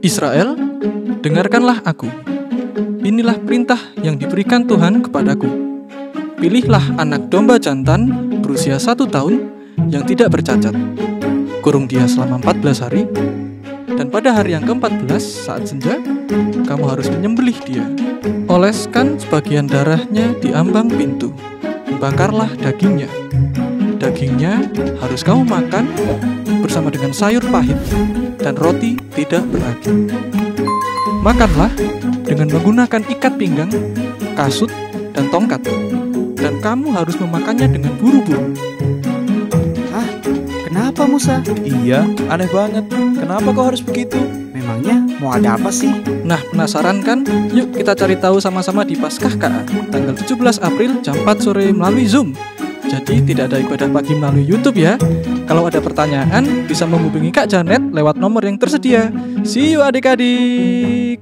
Israel, dengarkanlah aku. Inilah perintah yang diberikan Tuhan kepadaku. Pilihlah anak domba jantan berusia 1 tahun yang tidak bercacat. Kurung dia selama 14 hari, dan pada hari yang ke-14 saat senja, kamu harus menyembelih dia. Oleskan sebagian darahnya di ambang pintu. Bakarlah dagingnya. Dagingnya harus kamu makan bersama dengan sayur pahit dan roti tidak beragi. Makanlah dengan menggunakan ikat pinggang, kasut, dan tongkat. Dan kamu harus memakannya dengan buru-buru. Hah? Kenapa Musa? Iya, aneh banget. Kenapa kau harus begitu? Memangnya mau ada apa sih? Nah, penasaran kan? Yuk kita cari tahu sama-sama di Paskah KA, tanggal 17 April jam 4 sore melalui Zoom. Jadi tidak ada ibadah pagi melalui YouTube ya. Kalau ada pertanyaan, bisa menghubungi Kak Janet lewat nomor yang tersedia. See you adik-adik.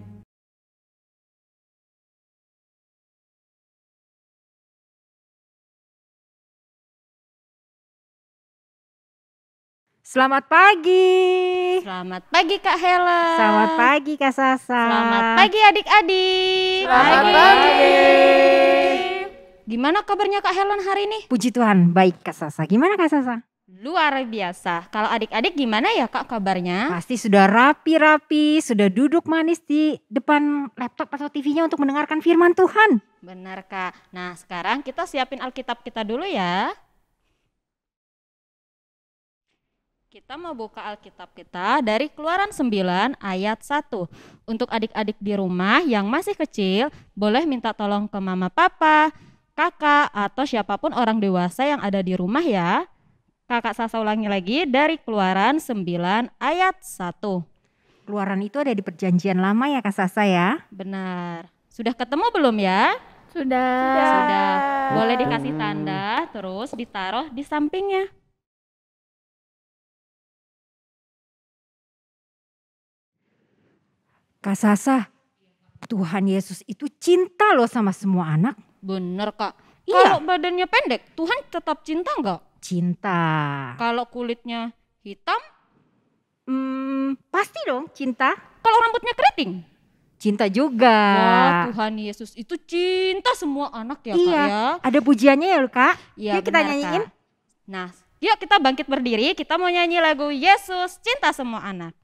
Selamat pagi. Selamat pagi Kak Helen. Selamat pagi Kak Sasa. Selamat pagi adik-adik. Selamat pagi. Gimana kabarnya Kak Helen hari ini? Puji Tuhan, baik Kak Sasa. Gimana Kak Sasa? Luar biasa. Kalau adik-adik gimana ya Kak kabarnya? Pasti sudah rapi-rapi, sudah duduk manis di depan laptop atau TV-nya untuk mendengarkan firman Tuhan. Benar Kak. Nah sekarang kita siapin Alkitab kita dulu ya. Kita mau buka Alkitab kita dari Keluaran 9 ayat 1. Untuk adik-adik di rumah yang masih kecil, boleh minta tolong ke mama papa, kakak, atau siapapun orang dewasa yang ada di rumah ya. Kakak Sasa ulangi lagi dari Keluaran 9 ayat 1. Keluaran itu ada di perjanjian lama ya Kak Sasa ya? Benar. Sudah ketemu belum ya? Sudah. Boleh dikasih tanda, terus ditaruh di sampingnya. Kak Sasa, Tuhan Yesus itu cinta loh sama semua anak. Bener Kak. Iya. Kalau badannya pendek, Tuhan tetap cinta nggak? Cinta. Kalau kulitnya hitam, Pasti dong cinta. kalau rambutnya keriting. Cinta juga. Wah, Tuhan Yesus itu cinta semua anak ya Kak Iya, ya. ada pujiannya ya Kak. Iya, Yuk kita benar, nyanyiin. Kak. Nah, yuk kita bangkit berdiri, kita mau nyanyi lagu Yesus Cinta Semua Anak.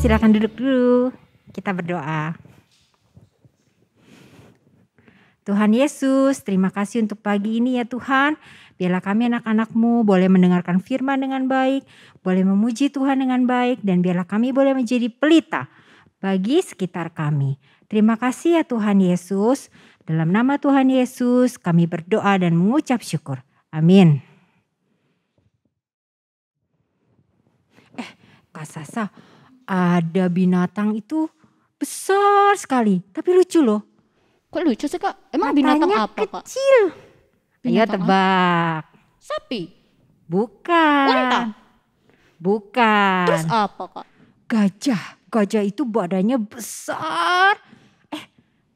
Silakan duduk dulu, kita berdoa. Tuhan Yesus, terima kasih untuk pagi ini ya Tuhan. Biarlah kami anak-anak-Mu boleh mendengarkan firman dengan baik, boleh memuji Tuhan dengan baik, dan biarlah kami boleh menjadi pelita bagi sekitar kami. Terima kasih ya Tuhan Yesus. Dalam nama Tuhan Yesus kami berdoa dan mengucap syukur. Amin. Kak Sasa, ada binatang itu besar sekali, tapi lucu loh. Kok lucu sih Kak? Emang binatang Matanya apa Kak? kecil. Ayo Binatang tebak. Sapi? Bukan. Unta? Bukan. Terus apa Kak? Gajah. Gajah itu badannya besar.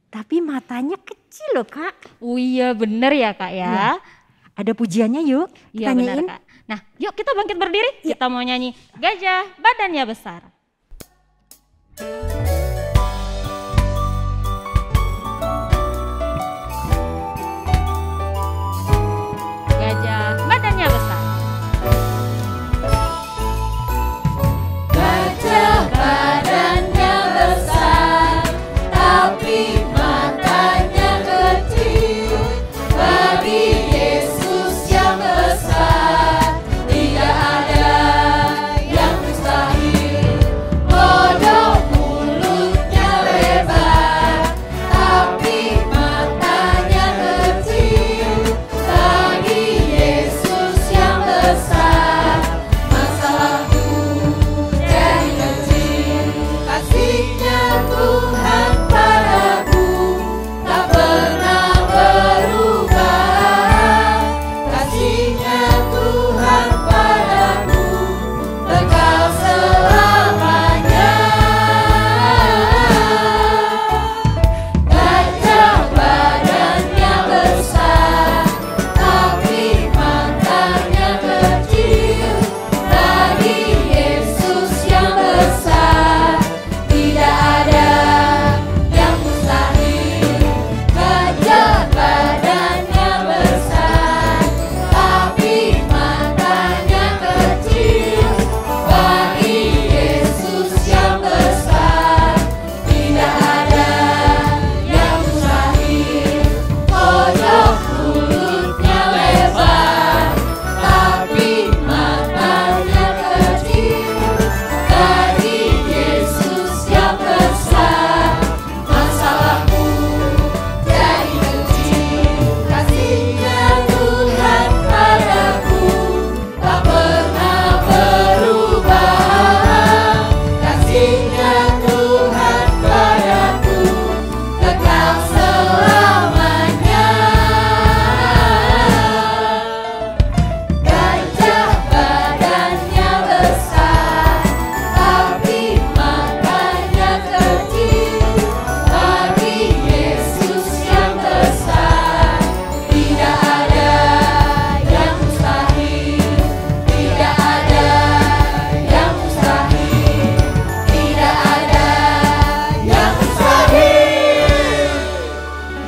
Tapi matanya kecil loh Kak. Oh iya bener ya Kak ya. Iya. Ada pujiannya yuk. Iya Kita benar nyanyiin. Kak. Nah yuk kita bangkit berdiri. Iya. Kita mau nyanyi Gajah Badannya Besar.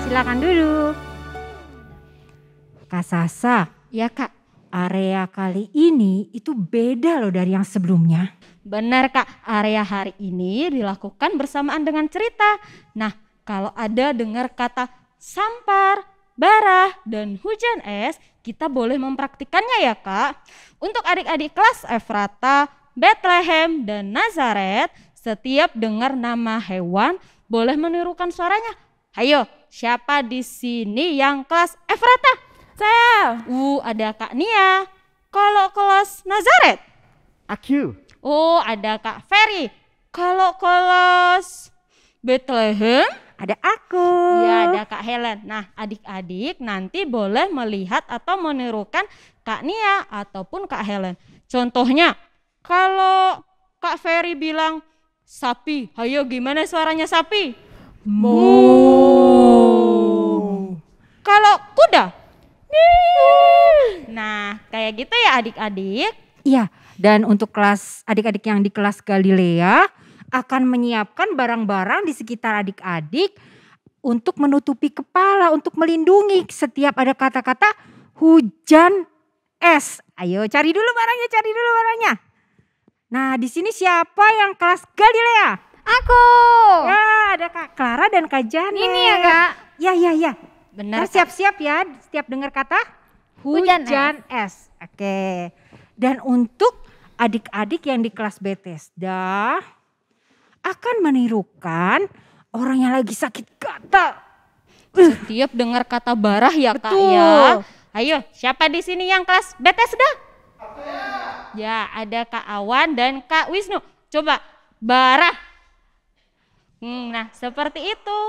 silakan duduk. Kak Sasa, Ya Kak, area kali ini itu beda loh dari yang sebelumnya. benar Kak, area hari ini dilakukan bersamaan dengan cerita. Nah, kalau ada dengar kata sampar, barah, dan hujan es, kita boleh mempraktikannya ya Kak. Untuk adik-adik kelas Efrata, Bethlehem, dan Nazaret, setiap dengar nama hewan boleh menirukan suaranya. Ayo, siapa di sini yang kelas Efrata? Saya. Ada Kak Nia. Kalau kelas Nazaret? Aku. Oh, ada Kak Ferry. Kalau kelas Bethlehem? Ada aku. Ya, ada Kak Helen. Nah, adik-adik nanti boleh melihat atau menirukan Kak Nia ataupun Kak Helen. Contohnya, kalau Kak Ferry bilang sapi, ayo gimana suaranya sapi? Kalau kuda? Nah, kayak gitu ya adik-adik. Iya, dan untuk kelas adik-adik yang di kelas Galilea akan menyiapkan barang-barang di sekitar adik-adik untuk menutupi kepala, untuk melindungi setiap ada kata-kata hujan es. Ayo cari dulu barangnya. Nah, di sini siapa yang kelas Galilea? Aku. Ya, ada Kak Clara dan Kak Janet. Ini ya Kak. Ya. Benar. Nah, siap-siap ya setiap dengar kata Hujan es. Oke. Dan untuk adik-adik yang di kelas Bethesda akan menirukan orang yang lagi sakit gatal. Setiap dengar kata barah ya Kak ya. Ayo, siapa di sini yang kelas Bethesda? Ya, ada Kak Awan dan Kak Wisnu. Coba barah. Nah, seperti itu.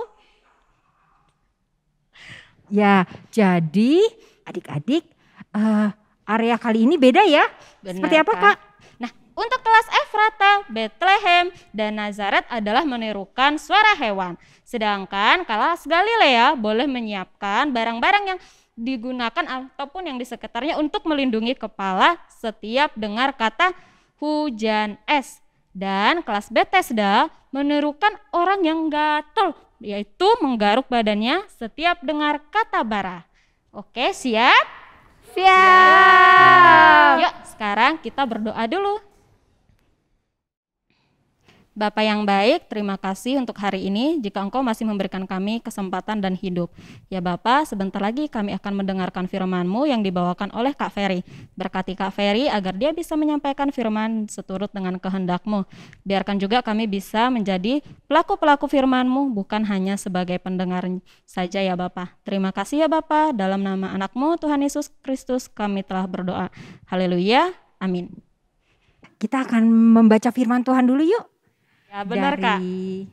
Ya, jadi adik-adik area kali ini beda ya. Benar, Seperti apa Kak? Nah, untuk kelas Efrata, Bethlehem, dan Nazaret adalah menirukan suara hewan. Sedangkan kelas Galilea boleh menyiapkan barang-barang yang digunakan ataupun yang di sekitarnya untuk melindungi kepala setiap dengar kata hujan es. Dan kelas Bethesda menirukan orang yang gatal, yaitu menggaruk badannya setiap dengar kata bara. Oke, siap? Siap. Yuk, sekarang kita berdoa dulu. Bapa yang baik, terima kasih untuk hari ini jika Engkau masih memberikan kami kesempatan dan hidup. Ya Bapa, sebentar lagi kami akan mendengarkan firman-Mu yang dibawakan oleh Kak Ferry. Berkati Kak Ferry agar dia bisa menyampaikan firman seturut dengan kehendak-Mu. Biarkan juga kami bisa menjadi pelaku-pelaku firman-Mu, bukan hanya sebagai pendengar saja ya Bapa. Terima kasih ya Bapa, dalam nama anak-Mu Tuhan Yesus Kristus kami telah berdoa. Haleluya, amin. Kita akan membaca firman Tuhan dulu yuk. Ya benar Kak. Dari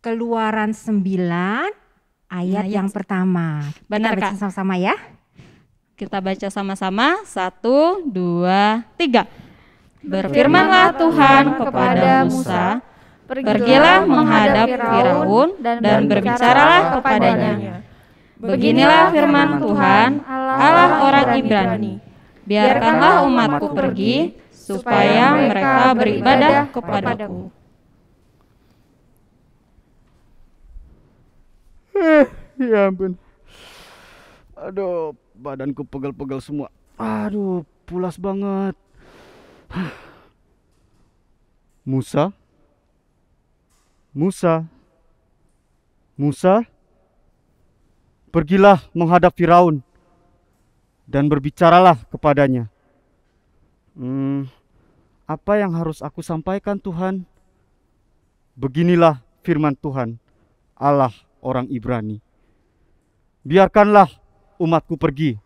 Keluaran 9 ayat yang pertama. Benar, Kita baca Kak. sama-sama ya. Kita baca sama-sama. 1, 2, 3. Berfirmanlah Tuhan kepada Musa, pergilah menghadap Firaun dan berbicaralah kepadanya. Beginilah firman Tuhan, Allah orang Ibrani. Biarkanlah umatku pergi, supaya mereka beribadah kepadaku. Ya ampun. Aduh, badanku pegel-pegel semua. Aduh, pulas banget. Musa? Pergilah menghadap Firaun dan berbicaralah kepadanya. Apa yang harus aku sampaikan Tuhan? Beginilah firman Tuhan, Allah orang Ibrani. Biarkanlah umatku pergi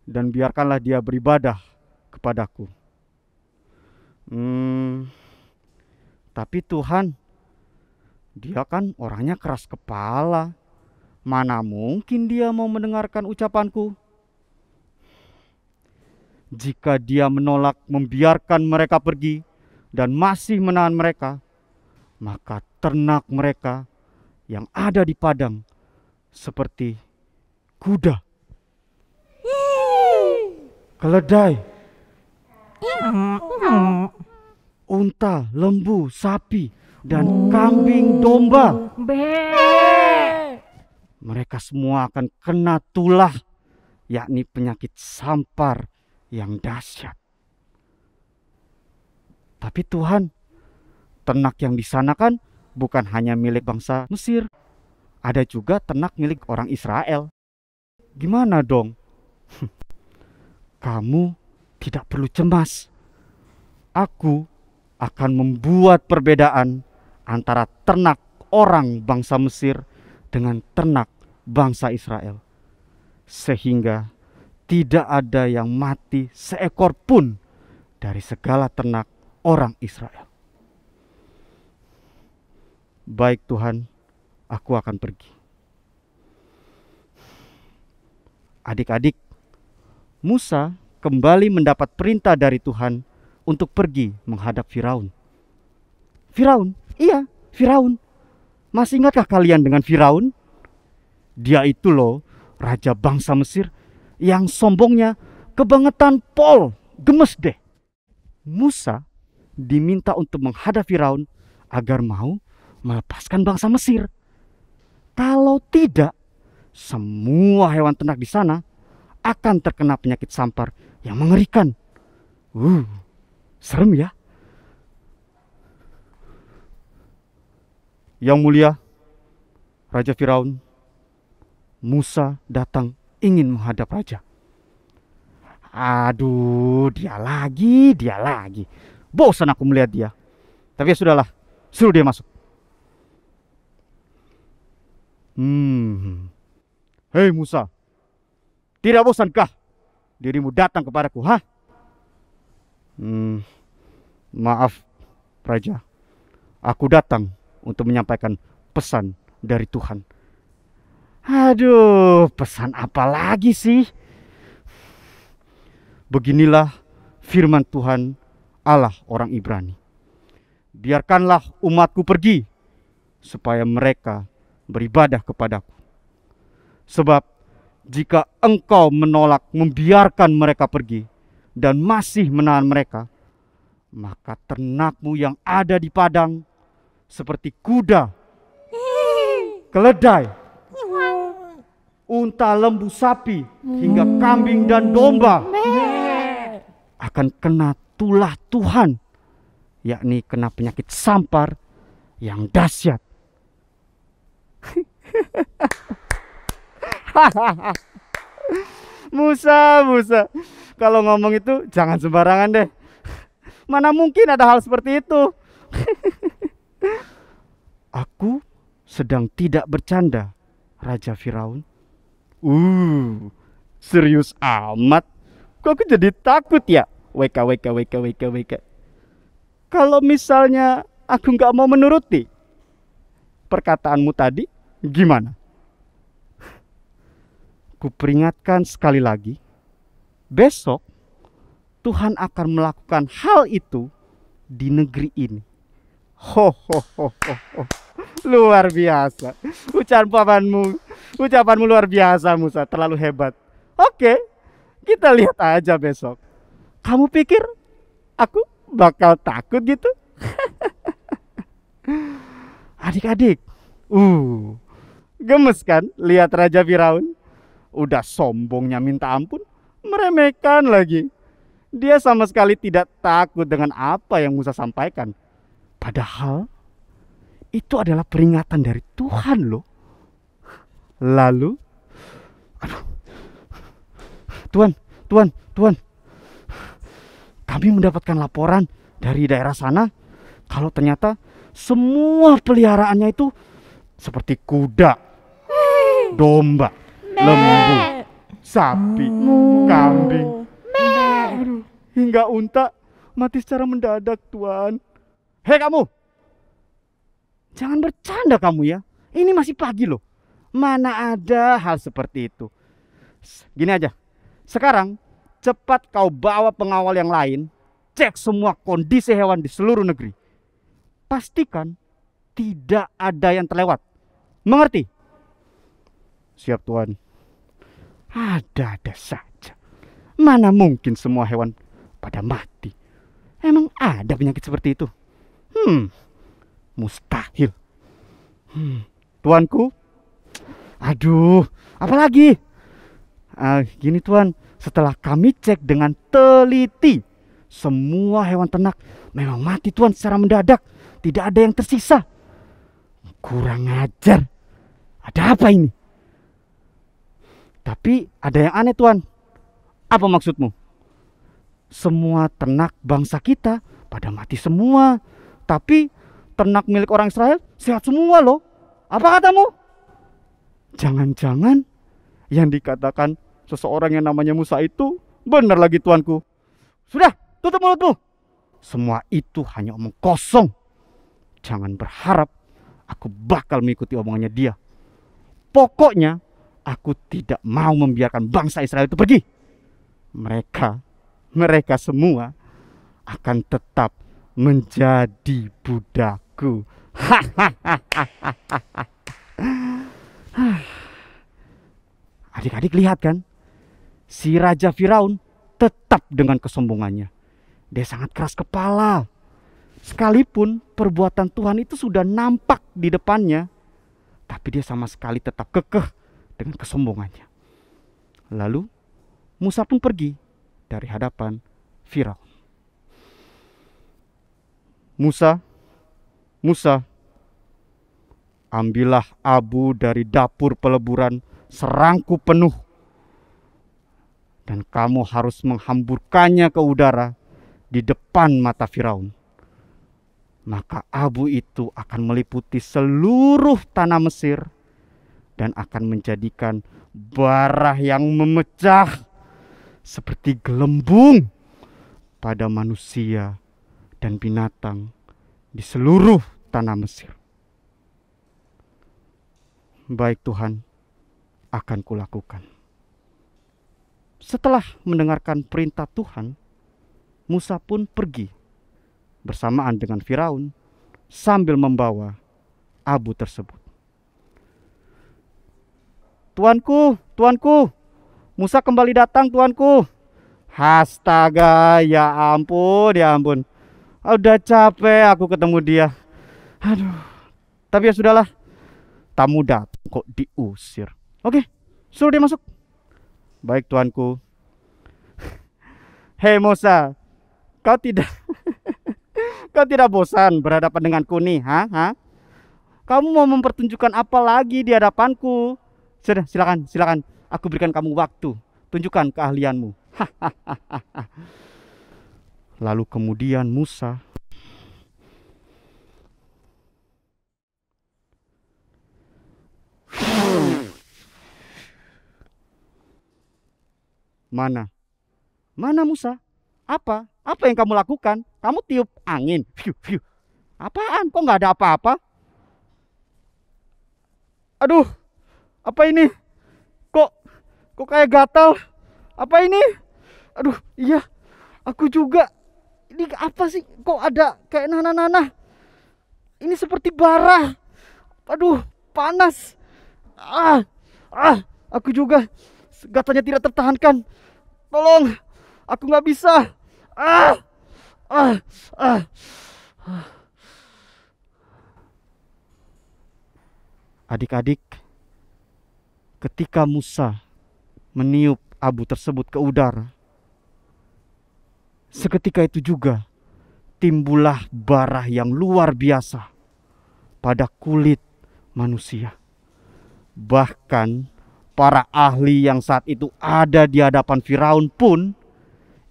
dan biarkanlah dia beribadah kepadaku. Tapi Tuhan, dia kan orangnya keras kepala. Mana mungkin dia mau mendengarkan ucapanku? Jika dia menolak membiarkan mereka pergi dan masih menahan mereka, maka ternak mereka yang ada di padang seperti kuda, keledai, unta, lembu, sapi, dan kambing domba. mereka semua akan kena tulah, yakni penyakit sampar yang dahsyat. Tapi Tuhan, ternak yang di sana kan bukan hanya milik bangsa Mesir, ada juga ternak milik orang Israel. Gimana dong? Kamu tidak perlu cemas. Aku akan membuat perbedaan antara ternak orang bangsa Mesir dengan ternak bangsa Israel, sehingga tidak ada yang mati seekor pun dari segala ternak orang Israel. Baik Tuhan, aku akan pergi. Adik-adik, Musa kembali mendapat perintah dari Tuhan untuk pergi menghadap Firaun. Firaun? Iya, Firaun. Masih ingatkah kalian dengan Firaun? Dia itu loh, raja bangsa Mesir yang sombongnya kebangetan pol, gemes deh. Musa diminta untuk menghadap Firaun agar mau melepaskan bangsa Mesir. Kalau tidak, semua hewan ternak di sana akan terkena penyakit sampar yang mengerikan. Serem ya. Yang mulia, Raja Firaun, Musa datang ingin menghadap raja. Aduh, dia lagi. Bosan aku melihat dia. Tapi ya sudahlah, suruh dia masuk. Hei Musa, tidak bosankah dirimu datang kepadaku, ha? Maaf, Raja. Aku datang untuk menyampaikan pesan dari Tuhan. Aduh, pesan apa lagi sih? Beginilah firman Tuhan Allah orang Ibrani. Biarkanlah umatku pergi, supaya mereka beribadah kepadaku. Sebab jika engkau menolak membiarkan mereka pergi dan masih menahan mereka, maka ternakmu yang ada di padang seperti kuda, keledai, unta, lembu, sapi, hingga kambing dan domba akan kena tulah Tuhan, yakni kena penyakit sampar yang dahsyat. Musa, kalau ngomong itu jangan sembarangan deh. Mana mungkin ada hal seperti itu. Aku sedang tidak bercanda, Raja Firaun. Serius amat. Kok aku jadi takut ya? WK. Kalau misalnya aku nggak mau menuruti perkataanmu tadi, gimana? Kuperingatkan sekali lagi, besok Tuhan akan melakukan hal itu di negeri ini. Luar biasa. Ucapanmu luar biasa, Musa. Terlalu hebat. Oke, kita lihat aja besok. Kamu pikir aku bakal takut gitu? Adik-adik, gemes kan lihat Raja Firaun? Udah sombongnya minta ampun, meremehkan lagi. Dia sama sekali tidak takut dengan apa yang Musa sampaikan. Padahal itu adalah peringatan dari Tuhan loh. Lalu, Tuhan, kami mendapatkan laporan dari daerah sana kalau ternyata semua peliharaannya itu seperti kuda, domba, lembu, sapi, kambing, hingga unta mati secara mendadak, Tuan. Hei kamu, jangan bercanda kamu ya. Ini masih pagi loh. Mana ada hal seperti itu. Gini aja, sekarang cepat kau bawa pengawal yang lain, cek semua kondisi hewan di seluruh negeri. Pastikan tidak ada yang terlewat. Mengerti? Siap, Tuan. Ada-ada saja. Mana mungkin semua hewan pada mati. Emang ada penyakit seperti itu? Mustahil. Tuanku, Aduh, apa lagi? Gini Tuhan, setelah kami cek dengan teliti, semua hewan ternak memang mati Tuhan secara mendadak. Tidak ada yang tersisa. Kurang ajar. Ada apa ini? Tapi ada yang aneh Tuhan. Apa maksudmu? Semua ternak bangsa kita pada mati semua. Tapi ternak milik orang Israel sehat semua loh. Apa katamu? Jangan-jangan yang dikatakan seseorang yang namanya Musa itu benar lagi Tuanku. Sudah, tutup mulutmu. Semua itu hanya omong kosong. Jangan berharap aku bakal mengikuti omongannya dia. Pokoknya aku tidak mau membiarkan bangsa Israel itu pergi. Mereka semua akan tetap menjadi budakku. Adik-adik lihat kan? Si Raja Firaun tetap dengan kesombongannya. Dia sangat keras kepala. Sekalipun perbuatan Tuhan itu sudah nampak di depannya, tapi dia sama sekali tetap kekeh dengan kesombongannya. Lalu Musa pun pergi dari hadapan Firaun. Musa, ambillah abu dari dapur peleburan serangku penuh, dan kamu harus menghamburkannya ke udara di depan mata Firaun. Maka abu itu akan meliputi seluruh tanah Mesir dan akan menjadikan bara yang memecah seperti gelembung pada manusia dan binatang di seluruh tanah Mesir. Baik Tuhan, akan kulakukan. Setelah mendengarkan perintah Tuhan, Musa pun pergi bersamaan dengan Firaun sambil membawa abu tersebut. Tuanku, Musa kembali datang Tuanku. Astaga, ya ampun. Udah capek aku ketemu dia. Aduh, tapi ya sudahlah. Tamu datang kok diusir. Oke, suruh dia masuk. Baik Tuanku. Hei Musa, kau tidak bosan berhadapan denganku nih, ha? Kamu mau mempertunjukkan apa lagi di hadapanku? Sudah, silakan. Aku berikan kamu waktu. Tunjukkan keahlianmu. Lalu kemudian Musa Mana Musa? Apa yang kamu lakukan? Kamu tiup angin. Fiu. Apaan? Kok nggak ada apa-apa? Aduh, apa ini? Kok kayak gatal? Apa ini? Aduh, iya, aku juga. Ini apa sih? Kok ada kayak nanah-nanah? Ini seperti bara. Aduh, panas. Aku juga. Gatalnya tidak tertahankan. Tolong, aku nggak bisa. Adik-adik, ketika Musa meniup abu tersebut ke udara, seketika itu juga timbullah bara yang luar biasa pada kulit manusia. Bahkan para ahli yang saat itu ada di hadapan Firaun pun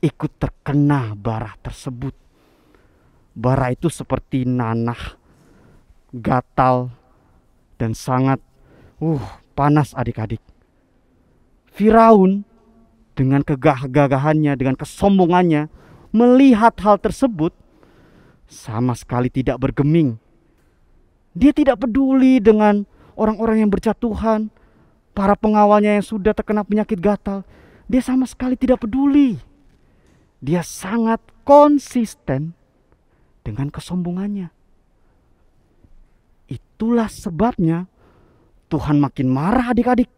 ikut terkena bara tersebut. Bara itu seperti nanah, gatal, dan sangat panas adik-adik. Firaun dengan kegagahannya, dengan kesombongannya, melihat hal tersebut sama sekali tidak bergeming. Dia tidak peduli dengan orang-orang yang berjatuhan, para pengawalnya yang sudah terkena penyakit gatal. Dia sama sekali tidak peduli. Dia sangat konsisten dengan kesombongannya. Itulah sebabnya Tuhan makin marah adik-adik.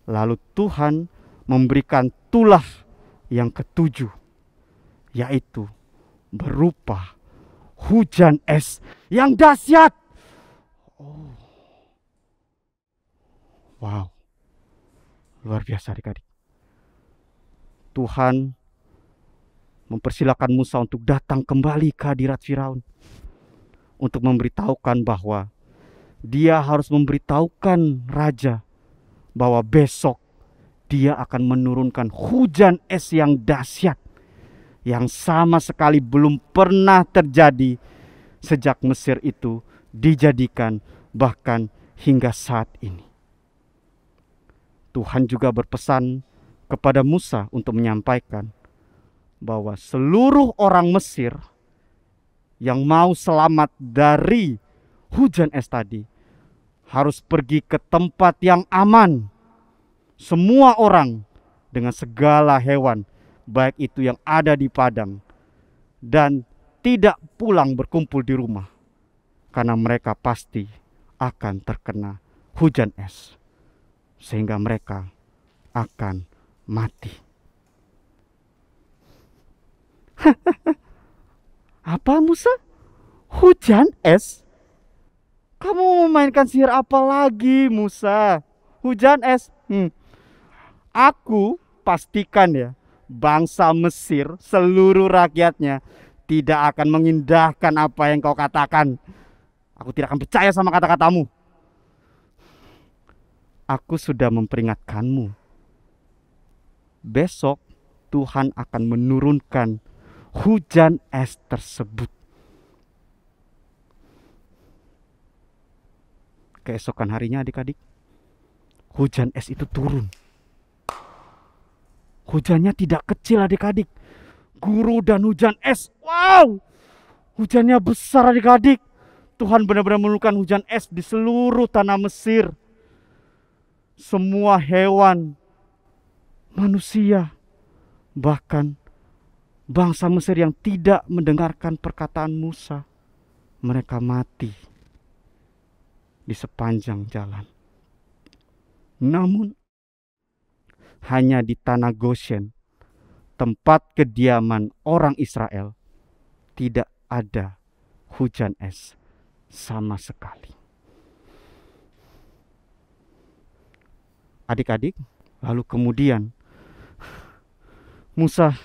Lalu Tuhan memberikan tulah yang ketujuh, yaitu berupa hujan es yang dahsyat. Wow, luar biasa adik-adik. Tuhan mempersilakan Musa untuk datang kembali ke hadirat Firaun, untuk memberitahukan bahwa dia harus memberitahukan raja bahwa besok dia akan menurunkan hujan es yang dahsyat, yang sama sekali belum pernah terjadi sejak Mesir itu dijadikan, bahkan hingga saat ini. Tuhan juga berpesan kepada Musa untuk menyampaikan bahwa seluruh orang Mesir yang mau selamat dari hujan es tadi harus pergi ke tempat yang aman. Semua orang dengan segala hewan, baik itu yang ada di padang, dan tidak pulang berkumpul di rumah, karena mereka pasti akan terkena hujan es, sehingga mereka akan mati. Apa Musa? Hujan es? Kamu memainkan sihir apa lagi Musa? Hujan es? Aku pastikan ya, bangsa Mesir, seluruh rakyatnya tidak akan mengindahkan apa yang kau katakan. Aku tidak akan percaya sama kata-katamu. Aku sudah memperingatkanmu. Besok Tuhan akan menurunkan hujan es tersebut. Keesokan harinya adik-adik, hujan es itu turun. Hujannya tidak kecil adik-adik. Guru dan hujan es. Wow! Hujannya besar adik-adik. Tuhan benar-benar menurunkan hujan es di seluruh tanah Mesir. Semua hewan, manusia, bahkan bangsa Mesir yang tidak mendengarkan perkataan Musa, mereka mati di sepanjang jalan. Namun hanya di tanah Goshen, tempat kediaman orang Israel, tidak ada hujan es sama sekali. Adik-adik, lalu kemudian Musa,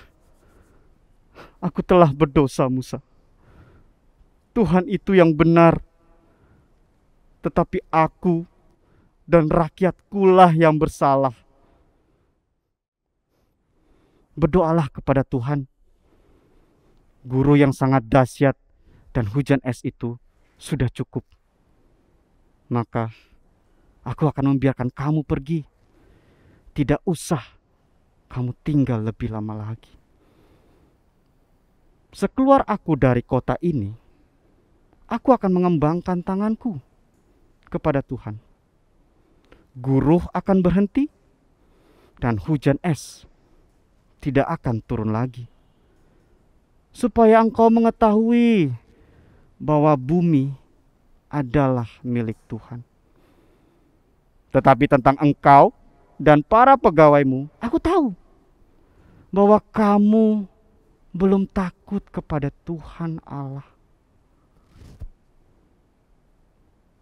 aku telah berdosa Musa. Tuhan itu yang benar, tetapi aku dan rakyatkulah yang bersalah. Berdoalah kepada Tuhan. Guru yang sangat dahsyat dan hujan es itu sudah cukup. Maka aku akan membiarkan kamu pergi. Tidak usah kamu tinggal lebih lama lagi. Sekeluar aku dari kota ini, aku akan mengembangkan tanganku kepada Tuhan. Guru akan berhenti dan hujan es tidak akan turun lagi. Supaya engkau mengetahui bahwa bumi adalah milik Tuhan. Tetapi tentang engkau dan para pegawaimu, aku tahu bahwa kamu belum takut kepada Tuhan Allah.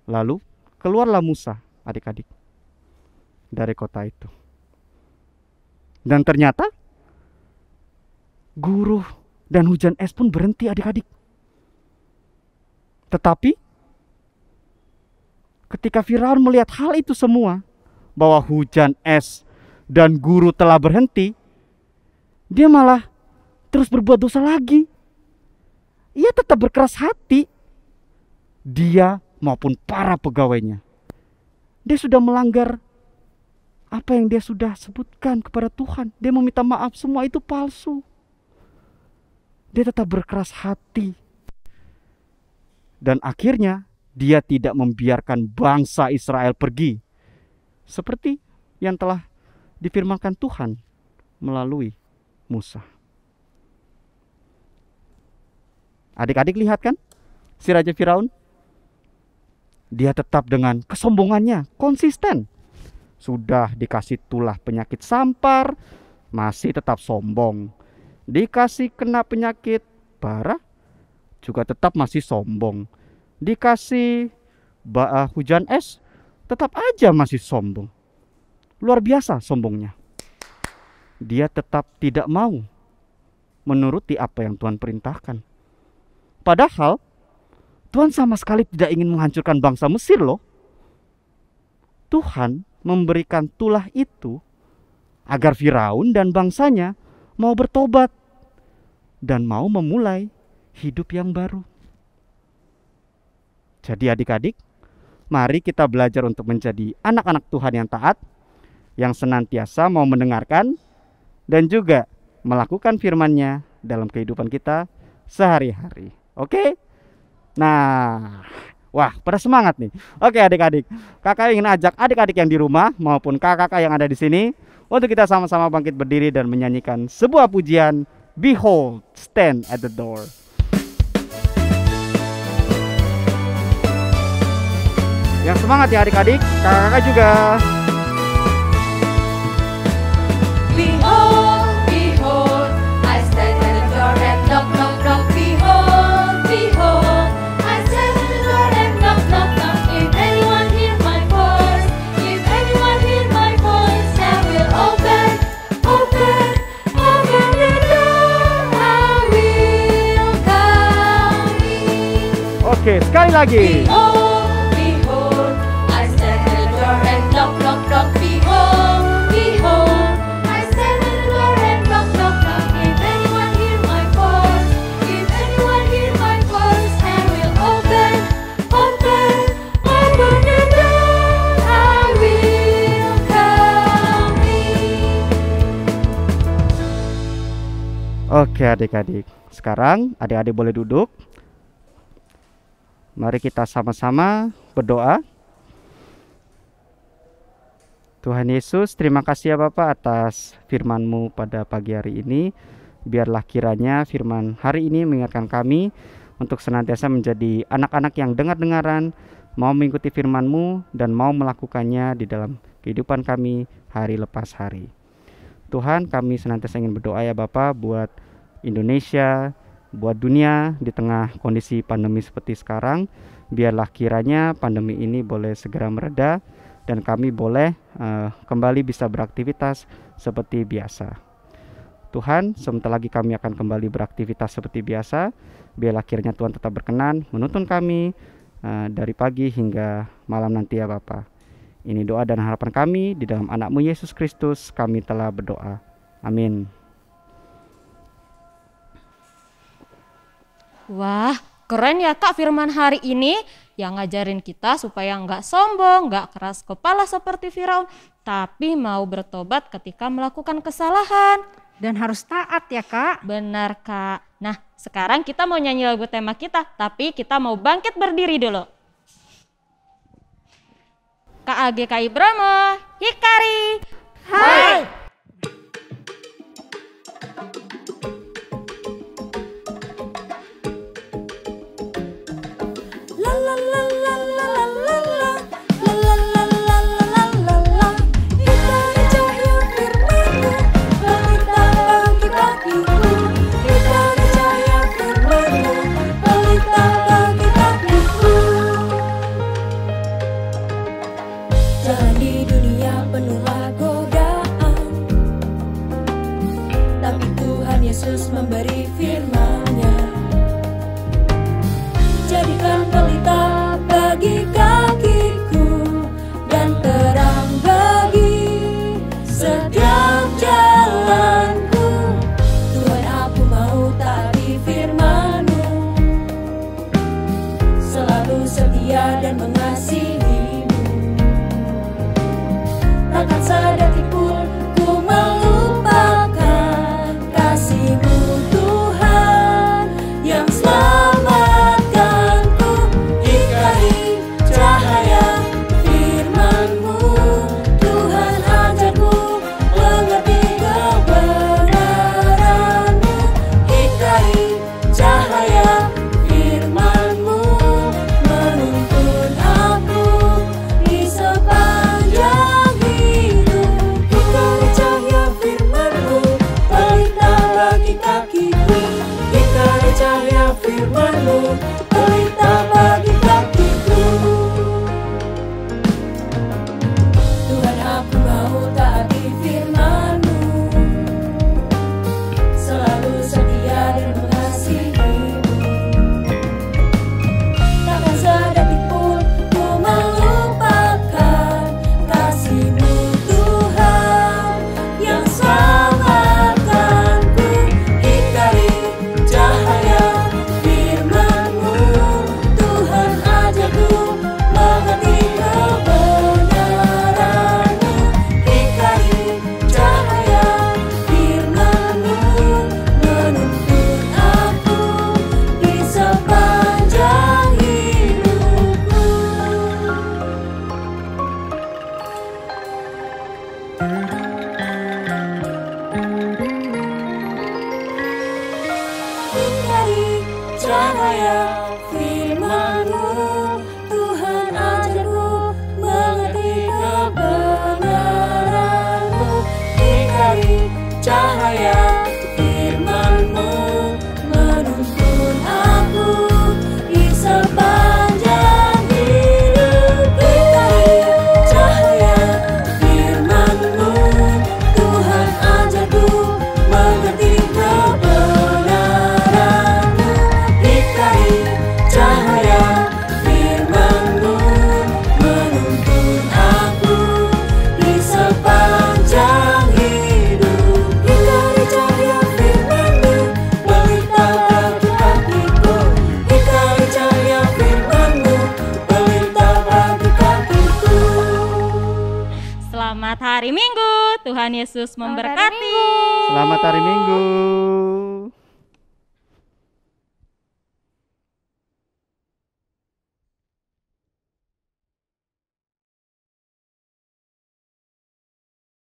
Lalu keluarlah Musa, adik-adik, dari kota itu. Dan ternyata guru dan hujan es pun berhenti adik-adik. Tetapi ketika Firaun melihat hal itu semua, bahwa hujan es dan guru telah berhenti, dia malah terus berbuat dosa lagi. Ia tetap berkeras hati. Dia maupun para pegawainya. Dia sudah melanggar apa yang dia sudah sebutkan kepada Tuhan. Dia meminta maaf, semua itu palsu. Dia tetap berkeras hati. Dan akhirnya dia tidak membiarkan bangsa Israel pergi, seperti yang telah difirmankan Tuhan melalui Musa. Adik-adik lihat kan, si Raja Firaun, dia tetap dengan kesombongannya konsisten. Sudah dikasih tulah penyakit sampar, masih tetap sombong. Dikasih kena penyakit parah, juga tetap masih sombong. Dikasih hujan es, tetap aja masih sombong. luar biasa sombongnya. Dia tetap tidak mau menuruti apa yang Tuhan perintahkan. Padahal Tuhan sama sekali tidak ingin menghancurkan bangsa Mesir loh. Tuhan memberikan tulah itu agar Firaun dan bangsanya mau bertobat dan mau memulai hidup yang baru. Jadi adik-adik, mari kita belajar untuk menjadi anak-anak Tuhan yang taat, yang senantiasa mau mendengarkan dan juga melakukan firman-Nya dalam kehidupan kita sehari-hari. Oke? Nah, wah, pada semangat nih. Oke adik-adik, kakak ingin ajak adik-adik yang di rumah maupun kakak-kakak yang ada di sini untuk kita sama-sama bangkit berdiri dan menyanyikan sebuah pujian, Behold, Stand at the Door. Yang semangat ya adik-adik, kakak-kakak juga. Behold, behold, I stand at the door and knock, knock, knock. Behold, behold, I stand at the door and knock, knock, knock. If anyone hear my voice, if anyone hear my voice, I will open, open, open the door. I will come in. Oke, sekali lagi. Behold, behold, I stand at the door and knock, knock, knock. Behold, behold, I stand at the door and knock, knock, knock. If anyone hear my voice, if anyone hear my voice, I will open, open, open the door. I will come in. Oke adik-adik, sekarang adik-adik boleh duduk. Mari kita sama-sama berdoa. Tuhan Yesus, terima kasih ya Bapak atas firman-Mu pada pagi hari ini. Biarlah kiranya firman hari ini mengingatkan kami untuk senantiasa menjadi anak-anak yang dengar-dengaran, mau mengikuti firman-Mu dan mau melakukannya di dalam kehidupan kami hari lepas hari. Tuhan, kami senantiasa ingin berdoa ya Bapak buat Indonesia, buat dunia di tengah kondisi pandemi seperti sekarang. Biarlah kiranya pandemi ini boleh segera mereda dan kami boleh kembali bisa beraktivitas seperti biasa. Tuhan, sebentar lagi kami akan kembali beraktivitas seperti biasa. Biarlah kiranya Tuhan tetap berkenan menuntun kami dari pagi hingga malam nanti ya Bapa. Ini doa dan harapan kami di dalam anak-Mu Yesus Kristus kami telah berdoa. Amin. Wah, keren ya Kak firman hari ini yang ngajarin kita supaya nggak sombong, nggak keras kepala seperti Firaun, tapi mau bertobat ketika melakukan kesalahan. Dan harus taat ya Kak. Benar Kak. Nah, sekarang kita mau nyanyi lagu tema kita, tapi kita mau bangkit berdiri dulu. Kak AGKI Bromo, Hikari. Hai. Jangan di dunia penuhlah godaan, tapi Tuhan Yesus memberi firman-Nya. Jadikan pelita bagi kakiku dan terang bagi setiap jalanku. Tuhan, aku mau taati firman-Mu, selalu setia dan mengasihi-Mu. Takkan Selamat hari Minggu. Tuhan Yesus memberkati. Selamat hari Minggu.